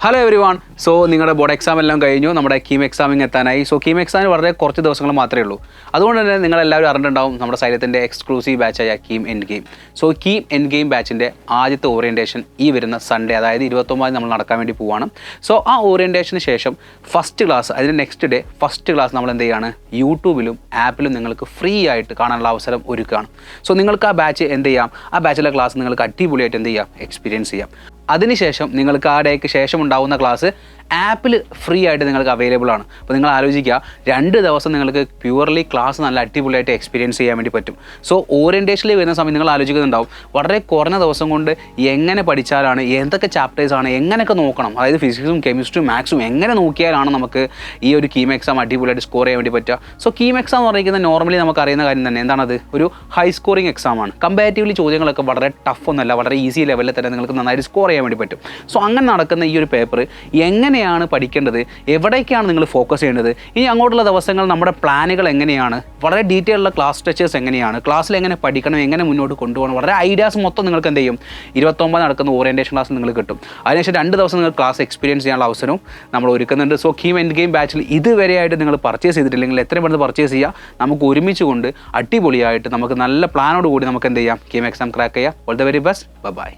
Hello every one. So നിങ്ങളുടെ board exam എല്ലാം കഴിഞ്ഞു, നമ്മുടെ കീം എക്സാമിങ് എത്താനായി. സോ കീം എക്സാമിന് വളരെ കുറച്ച് ദിവസങ്ങൾ മാത്രമേ ഉള്ളൂ. അതുകൊണ്ട് തന്നെ നിങ്ങളെല്ലാവരും അറിഞ്ഞിട്ടുണ്ടാവും നമ്മുടെ സൈലത്തിൻ്റെ എക്സ്ക്ലൂസീവ് ബാച്ചായ KEAM end game. So KEAM end game ബാച്ചിൻ്റെ ആദ്യത്തെ ഓറിയൻറ്റേഷൻ ഈ വരുന്ന സൺഡേ, അതായത് 29 നമ്മൾ നടക്കാൻ വേണ്ടി പോവുകയാണ്. സോ ആ ഓറിയൻറ്റേഷന് ശേഷം ഫസ്റ്റ് ക്ലാസ്, അതിൻ്റെ നെക്സ്റ്റ് ഡേ ഫസ്റ്റ് ക്ലാസ് നമ്മൾ എന്ത് ചെയ്യുകയാണ്, യൂട്യൂബിലും ആപ്പിലും നിങ്ങൾക്ക് ഫ്രീ ആയിട്ട് കാണാനുള്ള അവസരം ഒരുക്കുകയാണ്. സോ നിങ്ങൾക്ക് ആ ബാച്ച് എന്ത് ചെയ്യാം, ആ ബാച്ചിലെ ക്ലാസ് നിങ്ങൾക്ക് അടിപൊളിയായിട്ട് എന്ത് ചെയ്യാം, എക്സ്പീരിയൻസ് ചെയ്യാം. അതിനുശേഷം നിങ്ങൾക്ക് ആ ഡേക്ക് ശേഷം ഉണ്ടാകുന്ന ക്ലാസ് ആപ്പിൽ ഫ്രീ ആയിട്ട് നിങ്ങൾക്ക് അവൈലബിൾ ആണ്. അപ്പോൾ നിങ്ങൾ ആലോചിക്കുക, 2 ദിവസം നിങ്ങൾക്ക് പ്യുവർലി ക്ലാസ് നല്ല അടിപൊളിയായിട്ട് എക്സ്പീരിയൻസ് ചെയ്യാൻ വേണ്ടി പറ്റും. സോ ഓറിയൻറ്റേഷനിൽ വരുന്ന സമയം നിങ്ങൾ ആലോചിക്കുന്നുണ്ടാവും, വളരെ കുറഞ്ഞ ദിവസം കൊണ്ട് എങ്ങനെ പഠിച്ചാലാണ്, എന്തൊക്കെ ചാപ്റ്റേഴ്സാണ്, എങ്ങനെയൊക്കെ നോക്കണം, അതായത് ഫിസിക്സും കെമിസ്ട്രിയും മാത്സും എങ്ങനെ നോക്കിയാലാണ് നമുക്ക് ഈ ഒരു കീം എക്സാം അടിപൊളിയായിട്ട് സ്കോർ ചെയ്യാൻ വേണ്ടി പറ്റുക. സോ കീം എക്സാം എന്ന് പറഞ്ഞിരിക്കുന്നത് നോർമലി നമുക്ക് അറിയുന്ന കാര്യം തന്നെ, എന്താണത്, ഒരു ഹൈ സ്കോറിംഗ് എക്സാമാണ്. കമ്പാരിറ്റീവ്ലി ചോദ്യങ്ങളൊക്കെ വളരെ ടഫ് ഒന്നല്ല, വളരെ ഈസി ലെവലിൽ തന്നെ നിങ്ങൾക്ക് നന്നായിട്ട് സ്കോർ ചെയ്യാൻ വേണ്ടി പറ്റും. സോ അങ്ങനെ നടക്കുന്ന ഈ ഒരു പേപ്പർ എങ്ങനെയാണ് പഠിക്കേണ്ടത്, എവിടേക്കാണ് നിങ്ങൾ ഫോക്കസ് ചെയ്യേണ്ടത്, ഇനി അങ്ങോട്ടുള്ള ദിവസങ്ങൾ നമ്മുടെ പ്ലാനുകൾ എങ്ങനെയാണ്, വളരെ ഡീറ്റെയിൽ ഉള്ള ക്ലാസ് സ്ട്രക്ചേഴ്സ് എങ്ങനെയാണ്, ക്ലാസ്സിൽ എങ്ങനെ പഠിക്കണം, എങ്ങനെ മുന്നോട്ട് കൊണ്ടുപോകണം, വളരെ ഐഡിയാസ് മൊത്തം നിങ്ങൾക്ക് എന്ത് ചെയ്യും, 29 നടക്കുന്ന ഓറിയൻറ്റേഷൻ ക്ലാസ് നിങ്ങൾക്ക് കിട്ടും. അതിനുശേഷം 2 ദിവസം നിങ്ങൾ ക്ലാസ് എക്സ്പീരിയൻസ് ചെയ്യാനുള്ള അവസരവും നമ്മൾ ഒരുക്കുന്നുണ്ട്. സോ കീം എൻഡ് ഗെയിം ബാച്ചിൽ ഇതുവരെയായിട്ട് നിങ്ങൾ പർച്ചേസ് ചെയ്തിട്ടില്ലെങ്കിൽ എത്രയും പെട്ടെന്ന് പർച്ചേസ് ചെയ്യുക. നമുക്ക് ഒരുമിച്ച് കൊണ്ട് അടിപൊളിയായിട്ട് നമുക്ക് നല്ല പ്ലാനോട് കൂടി നമുക്ക് എന്ത് ചെയ്യാം, കീം എക്സാം ക്രാക്ക് ചെയ്യാം. All the very best. By.